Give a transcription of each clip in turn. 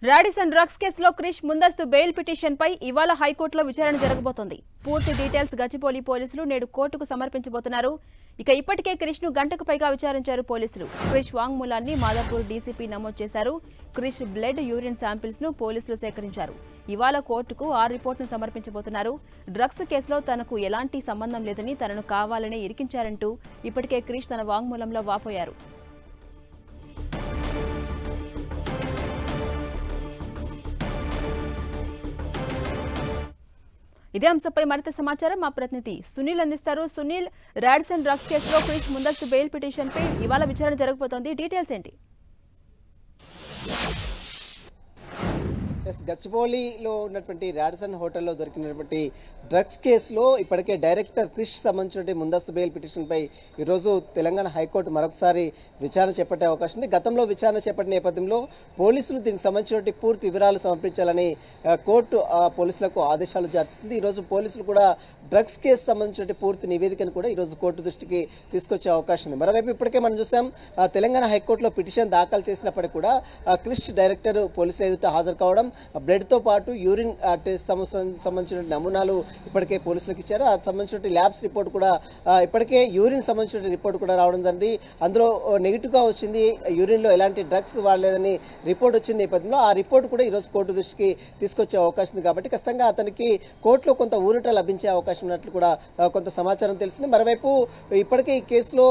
Radisson drugs కేసులో క్రిష్ ముందస్తు bail పిటిషన్పై ఇవాళ హైకోర్టులో విచారణ జరగబోతోంది. పూర్తి డీటెయిల్స్ గచ్చిబౌలి పోలీసులు నేడు కోర్టుకు సమర్పించబోతున్నారు. ఇప్పటికే క్రిష్ను గంటకు పైగా విచారించారు పోలీసులు. క్రిష్ వాంగ్మూలాన్ని మాదాపూర్ డీసీపీ నమోదు చేశారు. క్రిష్ బ్లడ్, యూరిన్ శాంపిల్స్ ను పోలీసులు సేకరించారు. ఇవాళ కోర్టుకు ఆ రిపోర్టును సమర్పించబోతున్నారు. డ్రగ్స్ కేసులో తనకు ఎలాంటి సంబంధం లేదని, తనను కావాలనే ఇరికించారంటూ ఇప్పటికే క్రిష్ తన వాంగ్మూలంలో వాపోయారు. ఇదే అంశంపై మరింత సమాచారం మా ప్రతినిధి సునీల్ అందిస్తారు. సునీల్, రాడిసన్ డ్రగ్స్ కేసులో క్రిష్ ముందస్తు బెయిల్ పిటిషన్పై ఇవాళ విచారణ జరగబోతోంది. డీటెయిల్స్ ఏంటి? గచ్చిబౌలిలో ఉన్నటువంటి రాడిసన్ హోటల్లో దొరికినటువంటి డ్రగ్స్ కేసులో ఇప్పటికే డైరెక్టర్ క్రిష్ సంబంధించిన ముందస్తు బెయిల్ పిటిషన్పై ఈరోజు తెలంగాణ హైకోర్టు మరొకసారి విచారణ చేపట్టే అవకాశం ఉంది. గతంలో విచారణ చేపట్టిన నేపథ్యంలో పోలీసులు దీనికి సంబంధించినటువంటి పూర్తి వివరాలు సమర్పించాలని కోర్టు పోలీసులకు ఆదేశాలు జారీ చేసింది. ఈరోజు పోలీసులు కూడా డ్రగ్స్ కేసు సంబంధించిన పూర్తి నివేదికను కూడా ఈరోజు కోర్టు దృష్టికి తీసుకొచ్చే అవకాశం ఉంది. మరోవైపు ఇప్పటికే మనం చూసాం, తెలంగాణ హైకోర్టులో పిటిషన్ దాఖలు చేసినప్పటికీ కూడా క్రిష్ డైరెక్టర్ పోలీసులు ఎదుట హాజరు కావడం, బ్లడ్తో పాటు యూరిన్ టెస్ట్ సంబంధించిన నమూనాలు ఇప్పటికే పోలీసులకు ఇచ్చారు. ఆ సంబంధించిన ల్యాబ్స్ రిపోర్ట్ కూడా ఇప్పటికే యూరిన్ సంబంధించిన రిపోర్ట్ కూడా రావడం జరిగింది. అందులో నెగిటివ్గా వచ్చింది, యూరిన్లో ఎలాంటి డ్రగ్స్ వాడలేదని రిపోర్ట్ వచ్చిన నేపథ్యంలో ఆ రిపోర్ట్ కూడా ఈరోజు కోర్టు దృష్టికి తీసుకొచ్చే అవకాశం ఉంది. కాబట్టి ఖచ్చితంగా అతనికి కోర్టులో కొంత ఊరట లభించే అవకాశం ఉన్నట్లు కూడా కొంత సమాచారం తెలుస్తుంది. మరోవైపు ఇప్పటికే ఈ కేసులో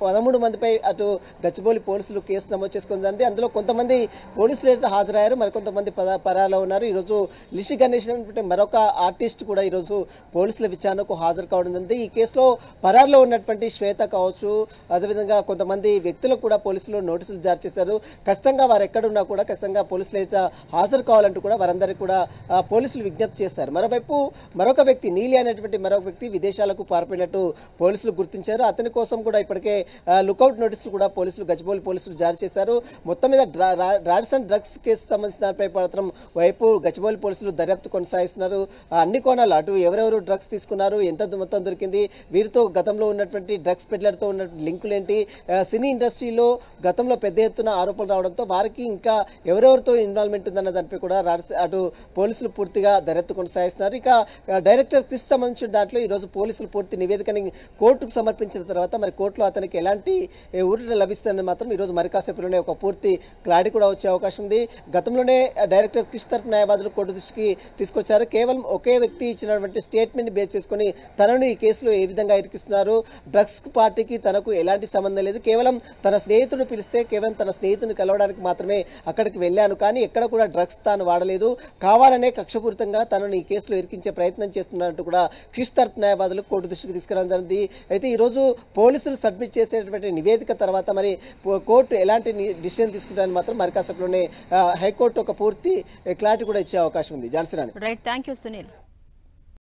13 మందిపై అటు గచ్చిబౌలి పోలీసులు కేసు నమోదు చేసుకుని జరిగింది. అందులో కొంతమంది పోలీసులు హాజరయ్యారు, మరికొంతమంది పరాలో ఉన్నారు. ఈరోజు లిషి గణేష్ మరొక ఆర్టిస్ట్ కూడా ఈరోజు పోలీసుల విచారణకు హాజరు కావడం జరిగింది. ఈ కేసులో పరారులో ఉన్నటువంటి శ్వేత కావచ్చు, అదేవిధంగా కొంతమంది వ్యక్తులకు కూడా పోలీసులు నోటీసులు జారీ చేశారు. ఖచ్చితంగా వారు ఎక్కడున్నా కూడా ఖచ్చితంగా పోలీసులు అయితే హాజరు కావాలంటూ కూడా వారందరికీ కూడా పోలీసులు విజ్ఞప్తి చేస్తారు. మరోవైపు మరొక వ్యక్తి నీలి అనేటువంటి మరొక వ్యక్తి విదేశాలకు పారిపోయినట్టు పోలీసులు గుర్తించారు. అతని కోసం కూడా ఇప్పటికే లుకౌట్ నోటీసులు కూడా గచ్చిబౌలి పోలీసులు జారీ చేశారు. మొత్తం మీద రాడిసన్ డ్రగ్స్ కేసు సంబంధించిన దానిపై మాత్రం వైపు గచ్చిబౌలి పోలీసులు దర్యాప్తు కొనసాగిస్తున్నారు. అన్ని కోణాలు, అటు ఎవరెవరు డ్రగ్స్ తీసుకున్నారు, ఎంత మొత్తం దొరికింది, వీరితో గతంలో ఉన్నటువంటి డ్రగ్స్ పెడ్లర్తో ఉన్నటువంటి లింకులు ఏంటి, సినీ ఇండస్ట్రీలో గతంలో పెద్ద ఎత్తున ఆరోపణలు రావడంతో వారికి ఇంకా ఎవరెవరితో ఇన్వాల్వ్మెంట్ ఉందన్న దానిపై కూడా అటు పోలీసులు పూర్తిగా దర్యాప్తు కొనసాగిస్తున్నారు. ఇక డైరెక్టర్ క్రిష్ సంబంధించిన దాంట్లో ఈరోజు పోలీసులు పూర్తి నివేదికని కోర్టుకు సమర్పించిన తర్వాత మరి కోర్టులో అతనికి ఎలాంటి ఊరట లభిస్తుందని మాత్రం ఈరోజు మరి కాసేపులోనే ఒక పూర్తి క్లారిటీ కూడా వచ్చే అవకాశం ఉంది. గతంలోనే డైరెక్టర్ క్రిష్ తరఫు న్యాయవాదులు కోర్టు దృష్టికి తీసుకొచ్చారు. కేవలం ఒకే వ్యక్తి ఇచ్చినటువంటి స్టేట్మెంట్ బేస్ చేసుకుని తనను ఈ కేసులో ఏ విధంగా ఇరికిస్తున్నారు, డ్రగ్స్ పార్టీకి తనకు ఎలాంటి సంబంధం లేదు, కేవలం తన స్నేహితుడు పిలిస్తే కేవలం తన స్నేహితుని కలవడానికి మాత్రమే అక్కడికి వెళ్ళాను, కానీ ఎక్కడ కూడా డ్రగ్స్ తాను వాడలేదు, కావాలనే కక్షపూరితంగా తనను ఈ కేసులో ఇరికించే ప్రయత్నం చేస్తున్నట్టు కూడా క్రిష్ తరఫు న్యాయవాదులు కోర్టు దృష్టికి తీసుకురావడం జరిగింది. అయితే ఈరోజు పోలీసులు సబ్మిట్ చేసేటువంటి నివేదిక తర్వాత మరి కోర్టు ఎలాంటి డిసిషన్ తీసుకుంటారని మాత్రం మరి కాసేపులోనే హైకోర్టు ఒక పూర్తి క్లారిటీ కూడా ఇచ్చే అవకాశం ఉంది. Jhansi Rani. Right, thank you Sunil.